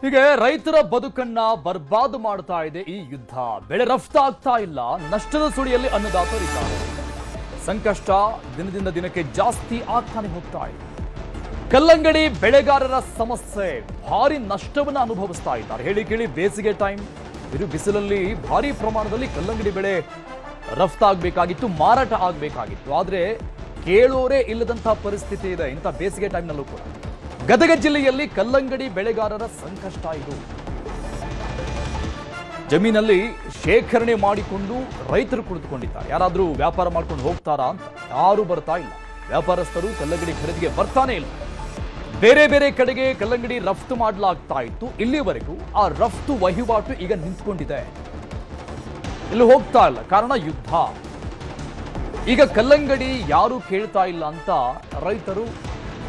ಹೀಗೆ ರೈತರ ಬದುಕನ್ನ ಬರ್ಬಾದು ಮಾಡ್ತಾ ಇದೆ ಈ ಯುದ್ಧ. ಬೆಳೆ ರಫ್ತಾಗ್ತಾ ಇಲ್ಲ, ನಷ್ಟದ ಸುಳಿಯಲ್ಲಿ ಅನ್ನದಾತರಿದ್ದಾರೆ. ಸಂಕಷ್ಟ ದಿನದಿಂದ ದಿನಕ್ಕೆ ಜಾಸ್ತಿ ಆಗ್ತಾನೆ ಹೋಗ್ತಾ ಇದೆ. ಕಲ್ಲಂಗಡಿ ಬೆಳೆಗಾರರ ಸಮಸ್ಯೆ, ಭಾರಿ ನಷ್ಟವನ್ನು ಅನುಭವಿಸ್ತಾ ಇದ್ದಾರೆ. ಹೇಳಿ ಕೇಳಿ ಬೇಸಿಗೆ ಟೈಮ್, ಬಿರು ಬಿಸಿಲಲ್ಲಿ ಭಾರಿ ಪ್ರಮಾಣದಲ್ಲಿ ಕಲ್ಲಂಗಡಿ ಬೆಳೆ ರಫ್ತಾಗಬೇಕಾಗಿತ್ತು, ಮಾರಾಟ ಆಗಬೇಕಾಗಿತ್ತು. ಆದರೆ ಕೇಳೋರೇ ಇಲ್ಲದಂತಹ ಪರಿಸ್ಥಿತಿ ಇದೆ ಇಂಥ ಬೇಸಿಗೆ ಟೈಮ್ನಲ್ಲೂ ಕೂಡ. ಗದಗ ಜಿಲ್ಲೆಯಲ್ಲಿ ಕಲ್ಲಂಗಡಿ ಬೆಳೆಗಾರರ ಸಂಕಷ್ಟ ಇದು. ಜಮೀನಲ್ಲಿ ಶೇಖರಣೆ ಮಾಡಿಕೊಂಡು ರೈತರು ಕುಳಿತುಕೊಂಡಿದ್ದಾರೆ. ಯಾರಾದರೂ ವ್ಯಾಪಾರ ಮಾಡ್ಕೊಂಡು ಹೋಗ್ತಾರಾ ಅಂತ ಯಾರೂ ಬರ್ತಾ ಇಲ್ಲ. ವ್ಯಾಪಾರಸ್ಥರು ಕಲ್ಲಂಗಡಿ ಖರೀದಿಗೆ ಬರ್ತಾನೆ ಇಲ್ಲ. ಬೇರೆ ಬೇರೆ ಕಡೆಗೆ ಕಲ್ಲಂಗಡಿ ರಫ್ತು ಮಾಡಲಾಗ್ತಾ ಇತ್ತು. ಇಲ್ಲಿವರೆಗೂ ಆ ರಫ್ತು ವಹಿವಾಟು ಈಗ ನಿಂತ್ಕೊಂಡಿದೆ, ಇಲ್ಲಿ ಹೋಗ್ತಾ ಇಲ್ಲ. ಕಾರಣ ಯುದ್ಧ. ಈಗ ಕಲ್ಲಂಗಡಿ ಯಾರು ಕೇಳ್ತಾ ಇಲ್ಲ ಅಂತ ರೈತರು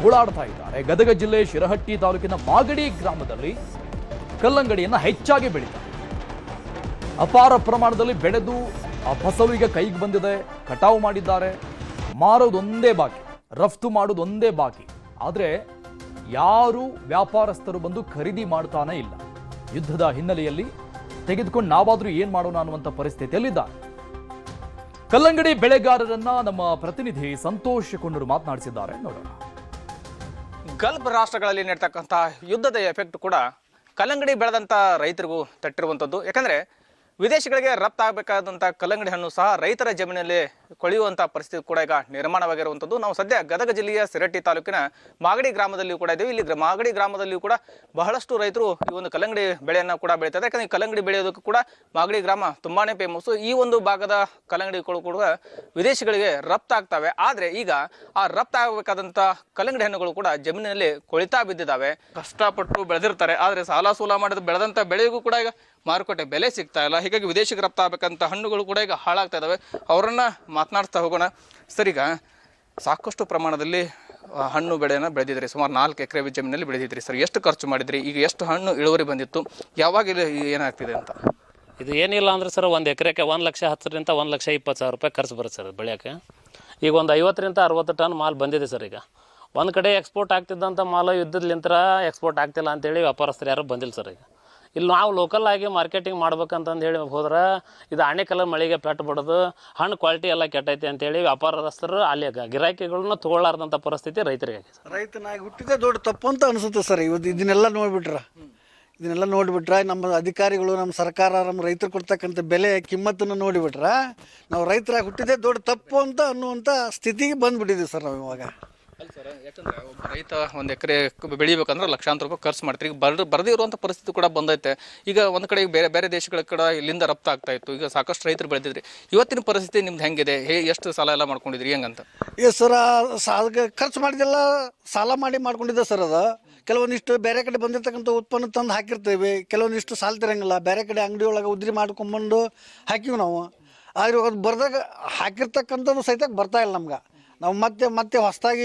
ಓಡಾಡ್ತಾ ಇದ್ದಾರೆ. ಗದಗ ಜಿಲ್ಲೆ ಶಿರಹಟ್ಟಿ ತಾಲೂಕಿನ ಮಾಗಡಿ ಗ್ರಾಮದಲ್ಲಿ ಕಲ್ಲಂಗಡಿಯನ್ನು ಹೆಚ್ಚಾಗಿ ಬೆಳೀತಾರೆ. ಅಪಾರ ಪ್ರಮಾಣದಲ್ಲಿ ಬೆಳೆದು ಆ ಫಸಲು ಈಗ ಕೈಗೆ ಬಂದಿದೆ. ಕಟಾವು ಮಾಡಿದ್ದಾರೆ. ಮಾರೋದೊಂದೇ ಬಾಕಿ, ರಫ್ತು ಮಾಡೋದೊಂದೇ ಬಾಕಿ. ಆದರೆ ಯಾರು ವ್ಯಾಪಾರಸ್ಥರು ಬಂದು ಖರೀದಿ ಮಾಡ್ತಾನೆ ಇಲ್ಲ. ಯುದ್ಧದ ಹಿನ್ನೆಲೆಯಲ್ಲಿ ತೆಗೆದುಕೊಂಡು ನಾವಾದ್ರೂ ಏನ್ ಮಾಡೋಣ ಅನ್ನುವಂಥ ಪರಿಸ್ಥಿತಿಯಲ್ಲಿದ್ದಾರೆ. ಕಲ್ಲಂಗಡಿ ಬೆಳೆಗಾರರನ್ನ ನಮ್ಮ ಪ್ರತಿನಿಧಿ ಸಂತೋಷ್ ಕೊಂಡರು ಮಾತನಾಡಿಸಿದ್ದಾರೆ, ನೋಡೋಣ. ಗಲ್ಫ್ ರಾಷ್ಟ್ರಗಳಲ್ಲಿ ನಡೀತಕ್ಕಂಥ ಯುದ್ಧದ ಎಫೆಕ್ಟ್ ಕೂಡ ಕಲ್ಲಂಗಡಿ ಬೆಳೆದಂಥ ರೈತರಿಗೂ ತಟ್ಟಿರುವಂಥದ್ದು. ಯಾಕಂದರೆ ವಿದೇಶಗಳಿಗೆ ರಫ್ತಾಗಬೇಕಾದಂಥ ಕಲ್ಲಂಗಡಿ ಹಣ್ಣು ಸಹ ರೈತರ ಜಮೀನಲ್ಲಿ ಕೊಳೆಯುವಂಥ ಪರಿಸ್ಥಿತಿ ಕೂಡ ಈಗ ನಿರ್ಮಾಣವಾಗಿರುವಂಥದ್ದು. ನಾವು ಸದ್ಯ ಗದಗ ಜಿಲ್ಲೆಯ ಶಿರಹಟ್ಟಿ ತಾಲೂಕಿನ ಮಾಗಡಿ ಗ್ರಾಮದಲ್ಲಿಯೂ ಕೂಡ ಇದ್ದೀವಿ. ಇಲ್ಲಿ ಮಾಗಡಿ ಗ್ರಾಮದಲ್ಲಿಯೂ ಕೂಡ ಬಹಳಷ್ಟು ರೈತರು ಈ ಒಂದು ಕಲ್ಲಂಗಡಿ ಬೆಳೆಯನ್ನು ಕೂಡ ಬೆಳೀತಾರೆ. ಯಾಕಂದರೆ ಈ ಕಲ್ಲಂಗಡಿ ಬೆಳೆಯೋದಕ್ಕೂ ಕೂಡ ಮಾಗಡಿ ಗ್ರಾಮ ತುಂಬಾನೇ ಫೇಮಸ್ಸು. ಈ ಒಂದು ಭಾಗದ ಕಲ್ಲಂಗಡಿಗಳು ಕೂಡ ವಿದೇಶಗಳಿಗೆ ರಫ್ತಾಗ್ತವೆ. ಆದರೆ ಈಗ ಆ ರಫ್ತಾಗಬೇಕಾದಂಥ ಕಲ್ಲಂಗಡಿ ಹಣ್ಣುಗಳು ಕೂಡ ಜಮೀನಿನಲ್ಲಿ ಕೊಳಿತಾ ಬಿದ್ದಿದ್ದಾವೆ. ಕಷ್ಟಪಟ್ಟು ಬೆಳೆದಿರ್ತಾರೆ, ಆದರೆ ಸಾಲ ಸೂಲ ಮಾಡಿದ ಬೆಳೆದಂಥ ಬೆಳೆಗೂ ಕೂಡ ಈಗ ಮಾರುಕಟ್ಟೆ ಬೆಲೆ ಸಿಗ್ತಾ ಇಲ್ಲ. ಹೀಗಾಗಿ ವಿದೇಶಕ್ಕೆ ರಫ್ತಾಗಬೇಕಂತ ಹಣ್ಣುಗಳು ಕೂಡ ಈಗ ಹಾಳಾಗ್ತಾ ಇದ್ದಾವೆ. ಅವರನ್ನ ಮಾತನಾಡ್ತಾ ಹೋಗೋಣ. ಸರ್, ಈಗ ಸಾಕಷ್ಟು ಪ್ರಮಾಣದಲ್ಲಿ ಹಣ್ಣು ಬೆಳೆಯನ್ನು ಬೆಳೆದಿದ್ರಿ, ಸುಮಾರು 4 ಎಕರೆ ಜಮೀನಲ್ಲಿ ಬೆಳೆದಿದ್ರಿ. ಸರ್, ಎಷ್ಟು ಖರ್ಚು ಮಾಡಿದ್ರಿ? ಈಗ ಎಷ್ಟು ಹಣ್ಣು ಇಳುವರಿ ಬಂದಿತ್ತು? ಯಾವಾಗ ಏನಾಗ್ತಿದೆ ಅಂತ? ಇದು ಏನಿಲ್ಲ ಅಂದ್ರೆ ಸರ್, 1 ಎಕರೆಗೆ 1,10,000ರಿಂದ 1,20,000 ರೂಪಾಯಿ ಖರ್ಚು ಬರುತ್ತೆ ಸರ್ ಬೆಳೆಯೋಕ್ಕೆ. ಈಗ ಒಂದು 50ರಿಂದ 60 ಟನ್ ಮಾಲ್ ಬಂದಿದೆ ಸರ್. ಈಗ ಒಂದು ಕಡೆ ಎಕ್ಸ್ಪೋರ್ಟ್ ಆಗ್ತಿದ್ದಂಥ ಮಾಲು ಯುದ್ಧದಲಿಂತರ ಎಕ್ಸ್ಪೋರ್ಟ್ ಆಗ್ತಿಲ್ಲ ಅಂತೇಳಿ ವ್ಯಾಪಾರಸ್ಥರು ಯಾರು ಬಂದಿಲ್ಲ ಸರ್. ಈಗ ಇಲ್ಲಿ ನಾವು ಲೋಕಲ್ ಆಗಿ ಮಾರ್ಕೆಟಿಂಗ್ ಮಾಡ್ಬೇಕಂತಂದು ಹೇಳಿ ಹೋದ್ರೆ ಇದು ಆಣೆಕಲ್ಲ ಮಳೆಗೆ ಪೆಟ್ಟು ಬಿಡೋದು, ಹಣ್ಣು ಕ್ವಾಲಿಟಿ ಎಲ್ಲ ಕೆಟ್ಟೈತಿ ಅಂತೇಳಿ ವ್ಯಾಪಾರಸ್ಥರು ಅಲ್ಲಿ ಗಿರಾಕಿಗಳನ್ನ ತೊಗೊಳ್ಳಾರ್ದಂಥ ಪರಿಸ್ಥಿತಿ ರೈತರಿಗೆ. ರೈತನಾಗಿ ಹುಟ್ಟಿದೆ ದೊಡ್ಡ ತಪ್ಪು ಅಂತ ಅನಿಸುತ್ತೆ ಸರ್. ಇವತ್ತು ಇದನ್ನೆಲ್ಲ ನೋಡಿಬಿಟ್ರೆ ನಮ್ಮ ಅಧಿಕಾರಿಗಳು, ನಮ್ಮ ಸರ್ಕಾರ, ನಮ್ಮ ರೈತರು ಕೊಡ್ತಕ್ಕಂಥ ಬೆಲೆ ಕಿಮ್ಮತ್ತನ್ನು ನೋಡಿಬಿಟ್ರೆ ನಾವು ರೈತರಾಗಿ ಹುಟ್ಟಿದೆ ದೊಡ್ಡ ತಪ್ಪು ಅಂತ ಅನ್ನುವಂಥ ಸ್ಥಿತಿಗೆ ಬಂದುಬಿಟ್ಟಿದ್ದೀವಿ ಸರ್ ನಾವು ಇವಾಗ. ಅಲ್ಲ ಸರ್, ಯಾಕಂದ್ರೆ ಒಬ್ಬ ರೈತ 1 ಎಕರೆ ಬೆಳಿಬೇಕಂದ್ರೆ ಲಕ್ಷಾಂತರ ರೂಪಾಯಿ ಖರ್ಚು ಮಾಡ್ತೀರಿ. ಈಗ ಬರದೇ ಇರುವಂಥ ಪರಿಸ್ಥಿತಿ ಕೂಡ ಬಂದೈತೆ. ಈಗ ಒಂದು ಕಡೆ ಬೇರೆ ಬೇರೆ ದೇಶಗಳ ಕಡೆ ಇಲ್ಲಿಂದ ರಫ್ತು ಆಗ್ತಾ ಇತ್ತು. ಈಗ ಸಾಕಷ್ಟು ರೈತರು ಬೆಳೆದಿದ್ರಿ. ಇವತ್ತಿನ ಪರಿಸ್ಥಿತಿ ನಿಮ್ದು ಹೆಂಗಿದೆ? ಎಷ್ಟು ಸಾಲ ಎಲ್ಲ ಮಾಡ್ಕೊಂಡಿದ್ರಿ, ಹೆಂಗಂತ? ಸರ್, ಖರ್ಚು ಮಾಡಿದೆಲ್ಲ ಸಾಲ ಮಾಡ್ಕೊಂಡಿದ್ದೆ ಸರ್. ಅದು ಕೆಲವೊಂದಿಷ್ಟು ಬೇರೆ ಕಡೆ ಬಂದಿರ್ತಕ್ಕಂಥ ಉತ್ಪನ್ನ ತಂದು ಹಾಕಿರ್ತೇವೆ. ಕೆಲವೊಂದಿಷ್ಟು ಸಾಲ ತಿರಂಗಿಲ್ಲ. ಬೇರೆ ಕಡೆ ಅಂಗಡಿ ಒಳಗೆ ಉದ್ರಿ ಮಾಡ್ಕೊಂಬಂದು ಹಾಕಿವಿ ನಾವು. ಆದರೆ ಅದು ಬರ್ದಾಗ ಹಾಕಿರ್ತಕ್ಕಂಥದ್ದು ಸಹಿತ ಬರ್ತಾ ಇಲ್ಲ ನಮ್ಗೆ. ನಾವು ಮತ್ತೆ ಹೊಸದಾಗಿ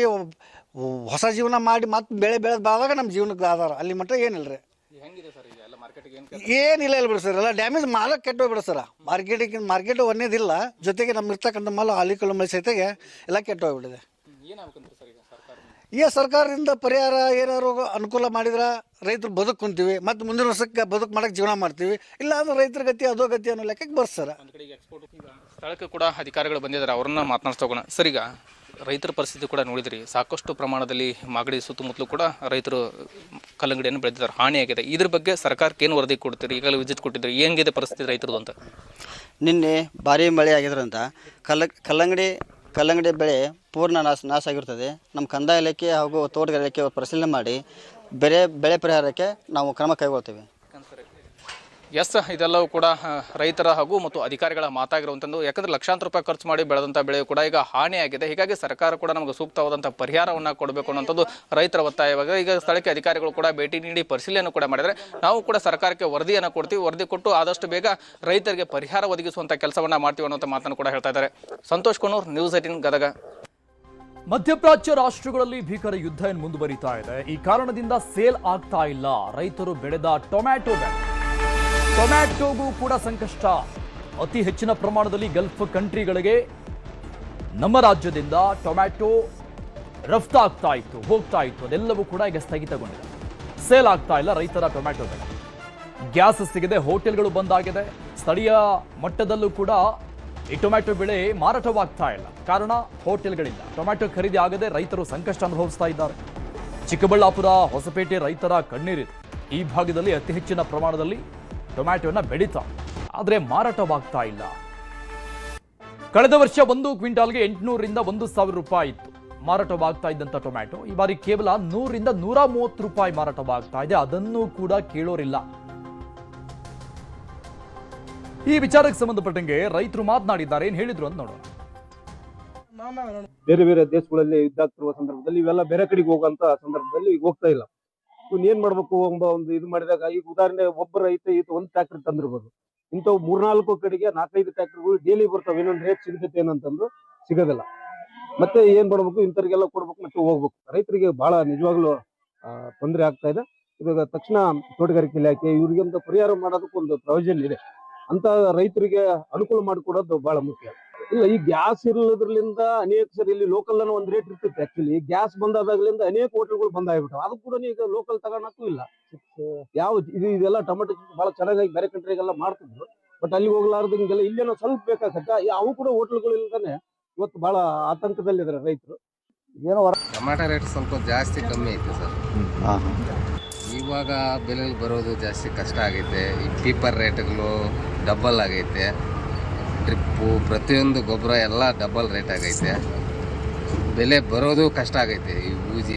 ಹೊಸ ಜೀವನ ಮಾಡಿ ಮತ್ತೆ ಬೆಳೆದು ಬಾದಾಗ ನಮ್ಮ ಜೀವನಕ್ಕೆ ಆಧಾರ. ಅಲ್ಲಿ ಮಟ್ಟ ಏನಿಲ್ಲ ರೀ. ಏನಿಲ್ಲ ಬಿಡಿ ಸರ್. ಎಲ್ಲ ಡ್ಯಾಮೇಜ್ ಮಾಲ ಕೆಟ್ಟೋಗ್ಬಿಡ ಸರ್. ಮಾರ್ಕೆಟ್ ಒಂದೇದಿಲ್ಲ, ಜೊತೆಗೆ ನಮ್ಮ ಇರ್ತಕ್ಕಂಥ ಮಾಲ ಹಾಲಿಕಲ್ಲು ಮಳೆ ಸಹಿತೆಗೆ ಎಲ್ಲ ಕೆಟ್ಟೋಗ್ಬಿಟ್ಟಿದೆ. ಈಗ ಸರ್ಕಾರದಿಂದ ಪರಿಹಾರ ಏನಾದ್ರು ಅನುಕೂಲ ಮಾಡಿದ್ರೆ ರೈತರು ಬದುಕೊಂತೀವಿ. ಮತ್ತು ಮುಂದಿನ ವರ್ಷಕ್ಕೆ ಬದುಕು ಮಾಡೋಕ್ಕೆ ಜೀವನ ಮಾಡ್ತೀವಿ. ಇಲ್ಲ ಅಂದ್ರೆ ರೈತರ ಗತಿ ಅದೋ ಗತಿ ಅನ್ನೋ ಲೆಕ್ಕಕ್ಕೆ ಬರ್ತಾರೆ. ಸ್ಥಳಕ್ಕೆ ಕೂಡ ಅಧಿಕಾರಿಗಳು ಬಂದಿದ್ದಾರೆ, ಅವ್ರನ್ನ ಮಾತನಾಡ್ತಾ ಹೋಗೋಣ. ಸರ್, ಈಗ ರೈತರ ಪರಿಸ್ಥಿತಿ ಕೂಡ ನೋಡಿದ್ರಿ. ಸಾಕಷ್ಟು ಪ್ರಮಾಣದಲ್ಲಿ ಮಾಗಡಿ ಸುತ್ತಮುತ್ತಲೂ ಕೂಡ ರೈತರು ಕಲ್ಲಂಗಡಿಯನ್ನು ಬೆಳೆದಿದ್ದಾರೆ, ಹಾನಿಯಾಗಿದೆ. ಇದ್ರ ಬಗ್ಗೆ ಸರ್ಕಾರಕ್ಕೆ ಏನು ವರದಿ ಕೊಡ್ತೀರಿ? ಈಗಲೇ ವಿಸಿಟ್ ಕೊಟ್ಟಿದ್ರಿ, ಹೆಂಗಿದೆ ಪರಿಸ್ಥಿತಿ ರೈತರದು ಅಂತ? ನಿನ್ನೆ ಭಾರಿ ಮಳೆ ಆಗಿದ್ರಂತ ಕಲ್ಲಂಗಡಿ ಬೆಳೆ ಪೂರ್ಣ ನಾಶ ಆಗಿರ್ತದೆ. ನಮ್ಮ ಕಂದಾಯ ಇಲಾಖೆ ಹಾಗೂ ತೋಟಗಾರಿಕೆ ಇಲಾಖೆ ಪರಿಶೀಲನೆ ಮಾಡಿ ಬೆಳೆ ಪರಿಹಾರಕ್ಕೆ ನಾವು ಕ್ರಮ ಕೈಗೊಳ್ತೇವೆ. ಎಸ್, ಇದೆಲ್ಲವೂ ಕೂಡ ರೈತರ ಹಾಗೂ ಮತ್ತು ಅಧಿಕಾರಿಗಳ ಮಾತಾಗಿರುವಂಥದ್ದು. ಯಾಕಂದರೆ ಲಕ್ಷಾಂತರ ರೂಪಾಯಿ ಖರ್ಚು ಮಾಡಿ ಬೆಳೆದಂಥ ಬೆಳೆ ಕೂಡ ಈಗ ಹಾನಿಯಾಗಿದೆ. ಹೀಗಾಗಿ ಸರ್ಕಾರ ಕೂಡ ನಮಗೆ ಸೂಕ್ತವಾದಂಥ ಪರಿಹಾರವನ್ನು ಕೊಡಬೇಕು ಅನ್ನೋಂಥದ್ದು ರೈತರ ಒತ್ತಾಯವಾಗ. ಈಗ ಸ್ಥಳಕ್ಕೆ ಅಧಿಕಾರಿಗಳು ಕೂಡ ಭೇಟಿ ನೀಡಿ ಪರಿಶೀಲನೆ ಕೂಡ ಮಾಡಿದರೆ ನಾವು ಕೂಡ ಸರ್ಕಾರಕ್ಕೆ ವರದಿಯನ್ನು ಕೊಡ್ತೀವಿ. ವರದಿ ಕೊಟ್ಟು ಆದಷ್ಟು ಬೇಗ ರೈತರಿಗೆ ಪರಿಹಾರ ಒದಗಿಸುವಂಥ ಕೆಲಸವನ್ನು ಮಾಡ್ತೀವಿ ಅನ್ನೋಂಥ ಮಾತನ್ನು ಕೂಡ ಹೇಳ್ತಾ ಇದ್ದಾರೆ. ಸಂತೋಷ್ ಕೊನೂರ್, ನ್ಯೂಸ್ 18 ಗದಗ. ಮಧ್ಯಪ್ರಾಚ್ಯ ರಾಷ್ಟ್ರಗಳಲ್ಲಿ ಭೀಕರ ಯುದ್ಧ ಮುಂದುವರಿತಾ ಇದೆ. ಈ ಕಾರಣದಿಂದ ಸೇಲ್ ಆಗ್ತಾ ಇಲ್ಲ ರೈತರು ಬೆಳೆದ ಟೊಮ್ಯಾಟೋಗೂ ಕೂಡ ಸಂಕಷ್ಟ. ಅತಿ ಹೆಚ್ಚಿನ ಪ್ರಮಾಣದಲ್ಲಿ ಗಲ್ಫ್ ಕಂಟ್ರಿಗಳಿಗೆ ನಮ್ಮ ರಾಜ್ಯದಿಂದ ಟೊಮ್ಯಾಟೋ ರಫ್ತಾಗ್ತಾ ಇತ್ತು, ಹೋಗ್ತಾ ಇತ್ತು. ಅದೆಲ್ಲವೂ ಕೂಡ ಈಗ ಸ್ಥಗಿತಗೊಂಡಿದೆ. ಸೇಲ್ ಆಗ್ತಾ ಇಲ್ಲ ರೈತರ ಟೊಮ್ಯಾಟೊ ಬೆಳೆ. ಗ್ಯಾಸ್ ಸಿಗದೆ ಹೋಟೆಲ್ಗಳು ಬಂದಾಗಿದೆ. ಸ್ಥಳೀಯ ಮಟ್ಟದಲ್ಲೂ ಕೂಡ ಈ ಟೊಮ್ಯಾಟೊ ಬೆಳೆ ಮಾರಾಟವಾಗ್ತಾ ಇಲ್ಲ. ಕಾರಣ ಹೋಟೆಲ್ಗಳಿಲ್ಲ. ಟೊಮ್ಯಾಟೊ ಖರೀದಿ ಆಗದೆ ರೈತರು ಸಂಕಷ್ಟ ಅನುಭವಿಸ್ತಾ ಇದ್ದಾರೆ. ಚಿಕ್ಕಬಳ್ಳಾಪುರ, ಹೊಸಪೇಟೆ ರೈತರ ಕಣ್ಣೀರಿದೆ. ಈ ಭಾಗದಲ್ಲಿ ಅತಿ ಹೆಚ್ಚಿನ ಪ್ರಮಾಣದಲ್ಲಿ ಟೊಮ್ಯಾಟೊನ ಬೆಳೀತಾ, ಆದರೆ ಮಾರಾಟವಾಗ್ತಾ ಇಲ್ಲ. ಕಳೆದ ವರ್ಷ 1 ಕ್ವಿಂಟಾಲ್ಗೆ 800ರಿಂದ 1,000 ರೂಪಾಯಿ ಇತ್ತು ಮಾರಾಟವಾಗ್ತಾ ಇದ್ದಂಥ ಟೊಮ್ಯಾಟೊ. ಈ ಬಾರಿ ಕೇವಲ 100ರಿಂದ 130 ರೂಪಾಯಿ ಮಾರಾಟವಾಗ್ತಾ ಇದೆ. ಅದನ್ನೂ ಕೂಡ ಕೇಳೋರಿಲ್ಲ. ಈ ವಿಚಾರಕ್ಕೆ ಸಂಬಂಧಪಟ್ಟಂಗೆ ರೈತರು ಮಾತನಾಡಿದ್ದಾರೆ. ಏನ್ ಹೇಳಿದ್ರು ಅಂತ ನೋಡೋಣ. ಬೇರೆ ಬೇರೆ ದೇಶಗಳಲ್ಲಿ ಯುದ್ಧ ಆಗ್ತಿರುವ ಸಂದರ್ಭದಲ್ಲಿ ಇವೆಲ್ಲ ಬೇರೆ ಕಡೆಗೆ ಹೋಗುವಂತ ಸಂದರ್ಭದಲ್ಲಿ ಈಗ ಹೋಗ್ತಾ ಇಲ್ಲ. ಇವ್ನು ಏನ್ ಮಾಡ್ಬೇಕು ಎಂಬ ಒಂದು ಇದು ಮಾಡಿದಾಗ, ಈಗ ಉದಾಹರಣೆ ಒಬ್ಬ ರೈತ ಒಂದು ಟ್ರ್ಯಾಕ್ಟರ್ ತಂದಿರ್ಬೋದು. ಇಂಥವು 3-4 ಕಡೆಗೆ 4-5 ಟ್ರ್ಯಾಕ್ಟರ್ಗಳು ಡೈಲಿ ಬರ್ತಾವೆ. ಇನ್ನೊಂದು ರೇಟ್ ಸಿಗುತ್ತೆ ಏನಂತಂದ್ರು ಸಿಗೋದಿಲ್ಲ. ಮತ್ತೆ ಏನ್ ಮಾಡ್ಬೇಕು, ಇಂಥವ್ರಿಗೆಲ್ಲ ಕೊಡ್ಬೇಕು, ಮತ್ತೆ ಹೋಗ್ಬೇಕು. ರೈತರಿಗೆ ಬಹಳ ನಿಜವಾಗ್ಲೂ ತೊಂದರೆ ಆಗ್ತಾ ಇದೆ. ಇವಾಗ ತಕ್ಷಣ ತೋಟಗಾರಿಕೆ ಇಲಾಖೆ ಇವ್ರಿಗಂತ ಪರಿಹಾರ ಮಾಡೋದಕ್ಕೆ ಒಂದು ಪ್ರಯೋಜನ ಇದೆ. ಅಂತ ರೈತರಿಗೆ ಅನುಕೂಲ ಮಾಡಿಕೊಡೋದು ಬಹಳ ಮುಖ್ಯ. ಇಲ್ಲ, ಈ ಗ್ಯಾಸ್ ಇರೋದ್ರಲಿಂದ ಅನೇಕ ಸರಿ ಇಲ್ಲಿ ಲೋಕಲ್ ಅನ್ನೋ ಒಂದು ರೇಟ್ ಇರ್ತಿತ್ತು. ಆಕ್ಚುಲಿ ಗ್ಯಾಸ್ ಬಂದಾದಾಗ್ಲಿಂದ ಅನೇಕ ಹೋಟೆಲ್ಗಳು ಬಂದಾಗ್ಬಿಟ್ಟು ಅದು ಕೂಡ ಈಗ ಲೋಕಲ್ ತಗೊಳಕ್ಕೂ ಇಲ್ಲ. ಇದೆಲ್ಲ ಟೊಮೆಟೊ ಬಹಳ ಚೆನ್ನಾಗಿ ಬೇರೆ ಕಂಟ್ರಿಗೆಲ್ಲ ಮಾಡ್ತಿದ್ರು. ಬಟ್ ಅಲ್ಲಿ ಹೋಗ್ಲಾರ್ದು ಹಿಂಗೆಲ್ಲ ಇಲ್ಲೇನೋ ಸ್ವಲ್ಪ ಬೇಕಾಗತ್ತೆ. ಅವು ಕೂಡ ಹೋಟೆಲ್ಗಳು ಇಲ್ದಾನೆ ಇವತ್ತು ಬಹಳ ಆತಂಕದಲ್ಲಿದ್ದಾರೆ ರೈತರು. ಏನೋ ಟೊಮ್ಯಾಟೊ ರೇಟ್ ಸ್ವಲ್ಪ ಜಾಸ್ತಿ ಕಮ್ಮಿ ಐತೆ ಸರ್. ಇವಾಗ ಬೆಲೆ ಬರೋದು ಜಾಸ್ತಿ ಕಷ್ಟ ಆಗೈತೆ. ಈ ಪೀಪರ್ ರೇಟ್ಗಳು ಡಬಲ್ ಆಗೈತೆ. ಡ್ರಿಪ್ಪು ಪ್ರತಿಯೊಂದು ಗೊಬ್ಬರ ಎಲ್ಲ ಡಬಲ್ ರೇಟ್ ಆಗೈತೆ. ಬೆಲೆ ಬರೋದು ಕಷ್ಟ ಆಗೈತೆ. ಈ ಬೂಜಿ